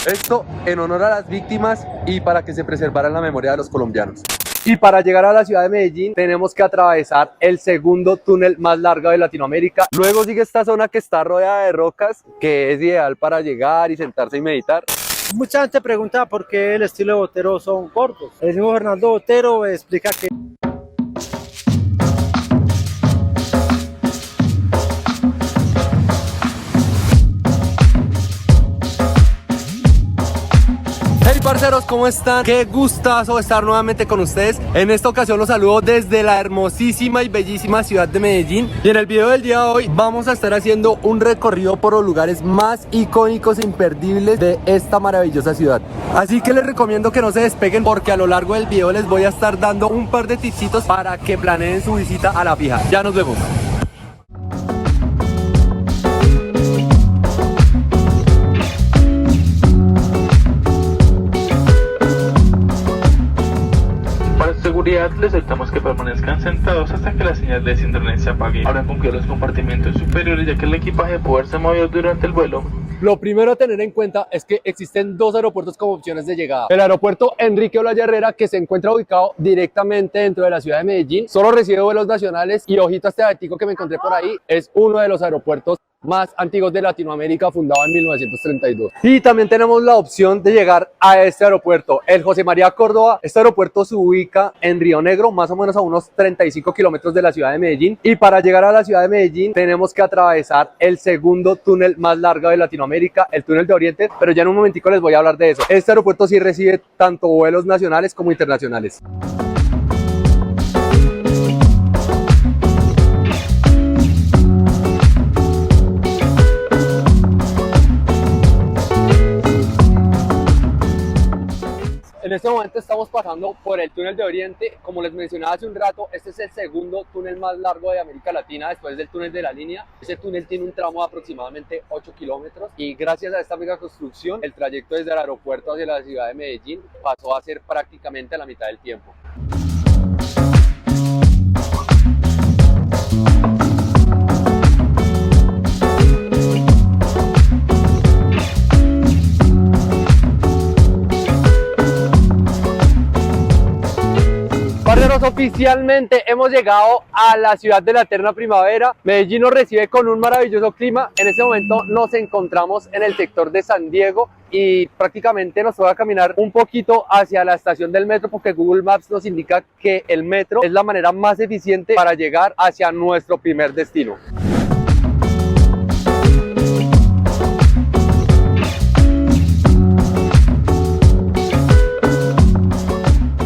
Esto en honor a las víctimas y para que se preservara la memoria de los colombianos. Y para llegar a la ciudad de Medellín tenemos que atravesar el segundo túnel más largo de Latinoamérica. Luego sigue esta zona que está rodeada de rocas, que es ideal para llegar y sentarse y meditar. Mucha gente pregunta por qué el estilo de Botero son cortos. El mismo Fernando Botero explica que Hey parceros, ¿cómo están? Qué gustazo estar nuevamente con ustedes. En esta ocasión los saludo desde la hermosísima y bellísima ciudad de Medellín. Y en el video del día de hoy vamos a estar haciendo un recorrido por los lugares más icónicos e imperdibles de esta maravillosa ciudad. Así que les recomiendo que no se despeguen porque a lo largo del video les voy a estar dando un par de tipsitos para que planeen su visita a la fija. Ya nos vemos. Seguridad, les soltamos que permanezcan sentados hasta que la señal de sincronía se apague. Habrán concluido los compartimentos superiores ya que el equipaje puede haberse movido durante el vuelo. Lo primero a tener en cuenta es que existen dos aeropuertos como opciones de llegada. El aeropuerto Enrique Olaya Herrera, que se encuentra ubicado directamente dentro de la ciudad de Medellín, solo recibe vuelos nacionales y ojito a este datico que me encontré por ahí, es uno de los aeropuertos más antiguos de Latinoamérica, fundado en 1932. Y también tenemos la opción de llegar a este aeropuerto, el José María Córdoba. Este aeropuerto se ubica en Río Negro, más o menos a unos 35 kilómetros de la ciudad de Medellín. Y para llegar a la ciudad de Medellín tenemos que atravesar el segundo túnel más largo de Latinoamérica, el túnel de Oriente, pero ya en un momentico les voy a hablar de eso. Este aeropuerto sí recibe tanto vuelos nacionales como internacionales. En este momento estamos pasando por el túnel de Oriente. Como les mencionaba hace un rato, este es el segundo túnel más largo de América Latina después del túnel de la Línea. Ese túnel tiene un tramo de aproximadamente 8 kilómetros y gracias a esta mega construcción el trayecto desde el aeropuerto hacia la ciudad de Medellín pasó a ser prácticamente a la mitad del tiempo. Parceros, oficialmente hemos llegado a la ciudad de la eterna primavera. Medellín nos recibe con un maravilloso clima. En este momento nos encontramos en el sector de San Diego y prácticamente nos toca caminar un poquito hacia la estación del metro porque Google Maps nos indica que el metro es la manera más eficiente para llegar hacia nuestro primer destino.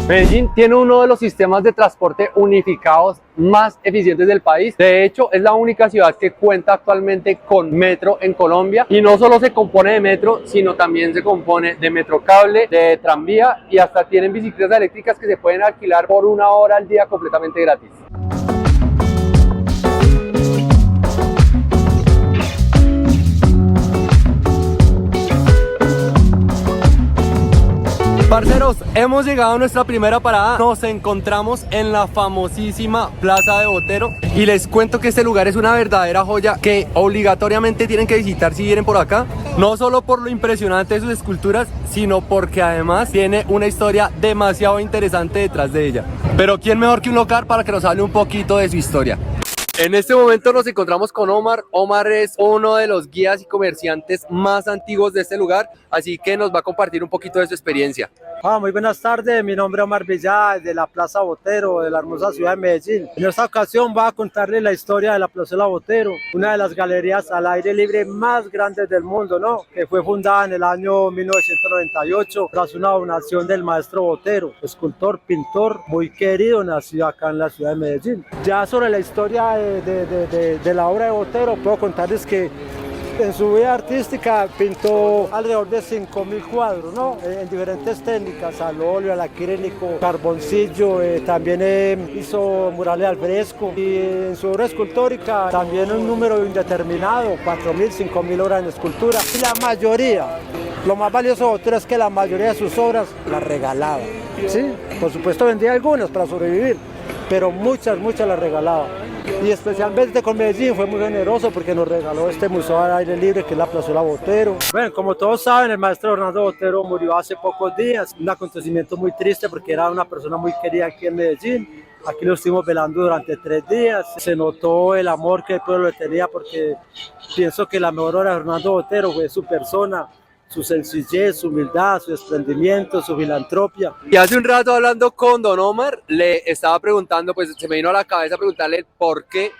Medellín tiene uno de los sistemas de transporte unificados más eficientes del país. De hecho, es la única ciudad que cuenta actualmente con metro en Colombia. Y no solo se compone de metro, sino también se compone de metrocable, de tranvía y hasta tienen bicicletas eléctricas que se pueden alquilar por 1 hora al día completamente gratis. Parceros, hemos llegado a nuestra primera parada. Nos encontramos en la famosísima Plaza de Botero y les cuento que este lugar es una verdadera joya que obligatoriamente tienen que visitar si vienen por acá. No solo por lo impresionante de sus esculturas, sino porque además tiene una historia demasiado interesante detrás de ella. Pero ¿quién mejor que un local para que nos hable un poquito de su historia? En este momento nos encontramos con Omar. Omar es uno de los guías y comerciantes más antiguos de este lugar, así que nos va a compartir un poquito de su experiencia. Muy buenas tardes, mi nombre es Omar Villá, de la Plaza Botero, de la hermosa ciudad de Medellín. En esta ocasión voy a contarles la historia de la Plaza Botero, una de las galerías al aire libre más grandes del mundo, ¿no? Que fue fundada en el año 1998 tras una donación del maestro Botero, escultor, pintor, muy querido, nacido acá en la ciudad de Medellín. Ya sobre la historia de la obra de Botero, puedo contarles que en su vida artística pintó alrededor de 5.000 cuadros, ¿no? En diferentes técnicas, al óleo, al acrílico, carboncillo, también hizo murales al fresco y en su obra escultórica también un número indeterminado, 4.000, 5.000 obras en escultura. Y la mayoría, lo más valioso de Botero es que la mayoría de sus obras las regalaba, ¿sí? Por supuesto vendía algunas para sobrevivir, pero muchas las regalaba. y especialmente con Medellín fue muy generoso porque nos regaló este museo al aire libre que es la Plazuela Botero. Bueno, como todos saben, el maestro Hernando Botero murió hace pocos días, un acontecimiento muy triste porque era una persona muy querida aquí en Medellín. Aquí lo estuvimos velando durante 3 días, se notó el amor que el pueblo le tenía porque pienso que la mejor obra de Hernando Botero fue su persona, su sencillez, su humildad, su desprendimiento, su filantropía. Y hace un rato hablando con Don Omar, le estaba preguntando, pues se me vino a la cabeza preguntarle por qué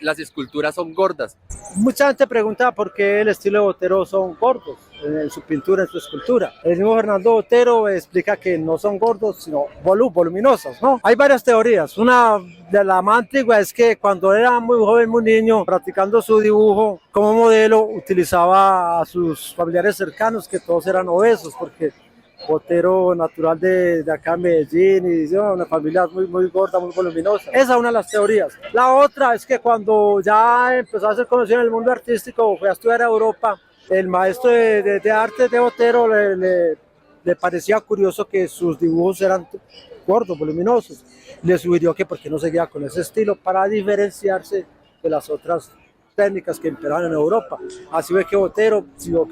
las esculturas son gordas. Mucha gente pregunta por qué el estilo de Botero son gordos en su pintura, en su escultura. El mismo Hernando Botero explica que no son gordos, sino voluminosos, ¿no? Hay varias teorías. Una de la más antigua es que cuando era muy joven, muy niño, practicando su dibujo como modelo, utilizaba a sus familiares cercanos, que todos eran obesos, porque Botero, natural de acá en Medellín, y una familia muy gorda, muy voluminosa. Esa es una de las teorías. La otra es que cuando ya empezó a ser conocido en el mundo artístico, fue a estudiar a Europa, el maestro de arte de Botero le parecía curioso que sus dibujos eran gordos, voluminosos. Le sugirió que por qué no seguía con ese estilo para diferenciarse de las otras técnicas que imperaban en Europa. Así ve que Botero siguió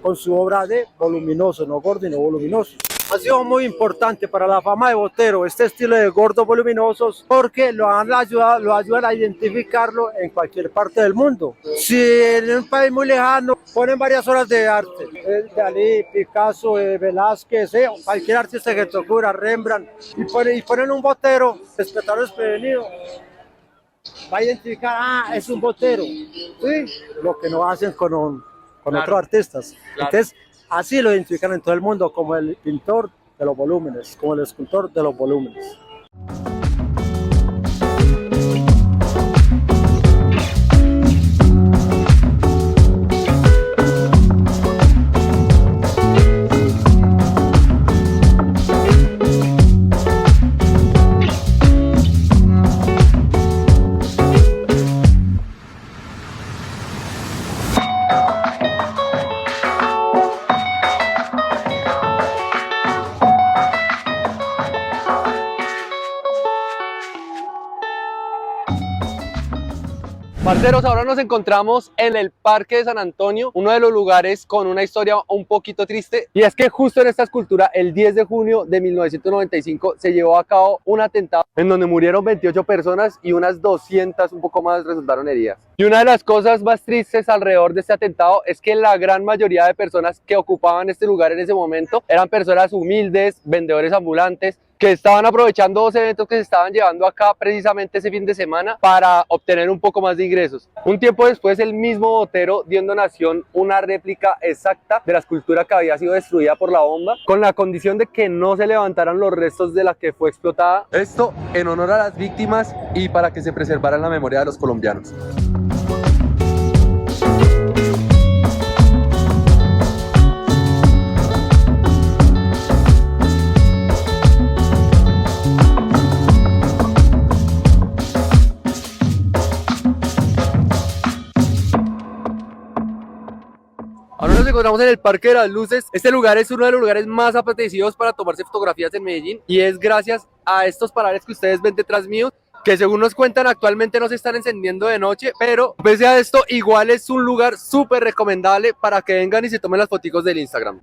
con su obra de voluminoso, no gordo y no voluminoso. Ha sido muy importante para la fama de Botero este estilo de gordos voluminosos porque lo ayudan a identificarlo en cualquier parte del mundo. Si en un país muy lejano ponen varias obras de arte, Dalí, Picasso, Velázquez, cualquier artista que te ocurra, Rembrandt, y ponen un Botero, espectador desprevenido, va a identificar, es un Botero, ¿sí? Lo que no hacen con otros artistas. Claro. Entonces, así lo identifican en todo el mundo como el pintor de los volúmenes, como el escultor de los volúmenes. Parceros, ahora nos encontramos en el Parque de San Antonio, uno de los lugares con una historia un poquito triste, y es que justo en esta escultura, el 10 de junio de 1995, se llevó a cabo un atentado en donde murieron 28 personas y unas 200, un poco más, resultaron heridas. Y una de las cosas más tristes alrededor de este atentado es que la gran mayoría de personas que ocupaban este lugar en ese momento eran personas humildes, vendedores ambulantes, que estaban aprovechando 2 eventos que se estaban llevando acá precisamente ese fin de semana para obtener un poco más de ingresos. Un tiempo después, el mismo Botero dio en donación una réplica exacta de la escultura que había sido destruida por la bomba, con la condición de que no se levantaran los restos de la que fue explotada. Esto en honor a las víctimas y para que se preservara la memoria de los colombianos. Ahora nos encontramos en el Parque de las Luces. Este lugar es uno de los lugares más apetecidos para tomarse fotografías en Medellín, y es gracias a estos parares que ustedes ven detrás mío, que según nos cuentan actualmente no se están encendiendo de noche, pero pese a esto igual es un lugar súper recomendable para que vengan y se tomen las fotos del Instagram.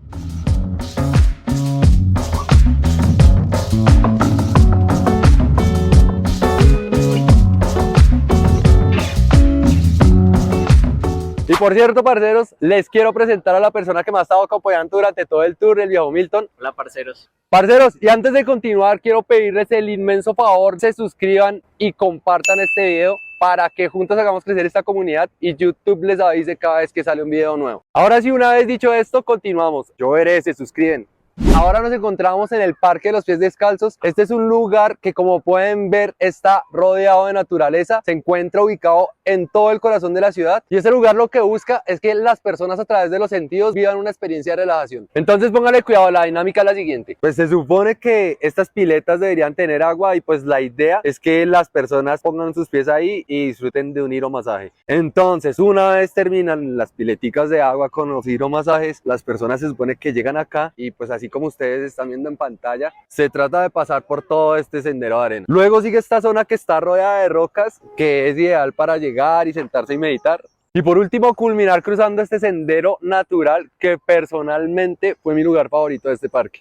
Y por cierto, parceros, les quiero presentar a la persona que me ha estado acompañando durante todo el tour, el viejo Milton. Hola, parceros. Parceros, y antes de continuar, quiero pedirles el inmenso favor, se suscriban y compartan este video para que juntos hagamos crecer esta comunidad y YouTube les avise cada vez que sale un video nuevo. Ahora sí, una vez dicho esto, continuamos. Yo veré, se suscriben. Ahora nos encontramos en el Parque de los Pies Descalzos. Este es un lugar que, como pueden ver, está rodeado de naturaleza. Se encuentra ubicado en todo el corazón de la ciudad, y este lugar lo que busca es que las personas a través de los sentidos vivan una experiencia de relajación. Entonces póngale cuidado, la dinámica es la siguiente. Pues se supone que estas piletas deberían tener agua, y pues la idea es que las personas pongan sus pies ahí y disfruten de un hidromasaje. Entonces, una vez terminan las pileticas de agua con los hidromasajes, las personas se supone que llegan acá y pues así así como ustedes están viendo en pantalla, se trata de pasar por todo este sendero de arena. Luego sigue esta zona que está rodeada de rocas, que es ideal para llegar y sentarse y meditar. Y por último, culminar cruzando este sendero natural que personalmente fue mi lugar favorito de este parque.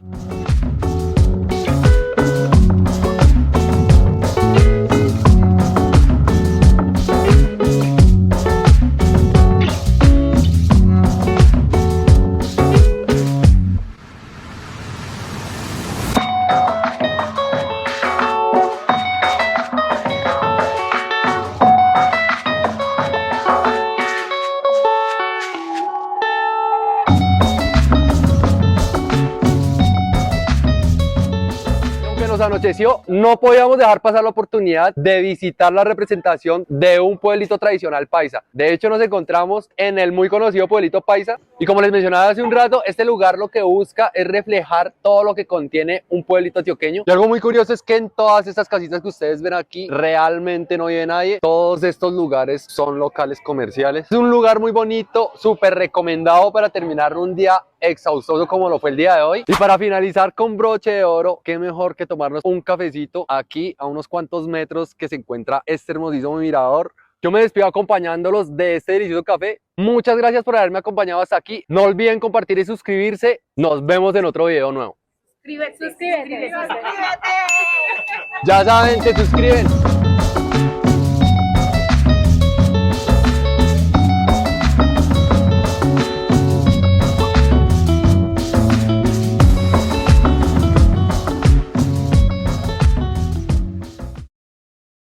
Nos anocheció, no podíamos dejar pasar la oportunidad de visitar la representación de un pueblito tradicional paisa. De hecho, nos encontramos en el muy conocido pueblito paisa y como les mencionaba hace un rato, este lugar lo que busca es reflejar todo lo que contiene un pueblito antioqueño. Y algo muy curioso es que en todas estas casitas que ustedes ven aquí realmente no vive nadie. Todos estos lugares son locales comerciales. Es un lugar muy bonito, súper recomendado para terminar un día exhaustoso como lo fue el día de hoy. Y para finalizar con broche de oro, qué mejor que tomarnos un cafecito aquí a unos cuantos metros que se encuentra este hermosísimo mirador. Yo me despido acompañándolos de este delicioso café. Muchas gracias por haberme acompañado hasta aquí. No olviden compartir y suscribirse. Nos vemos en otro video nuevo. Suscríbete. Ya saben, se suscriben.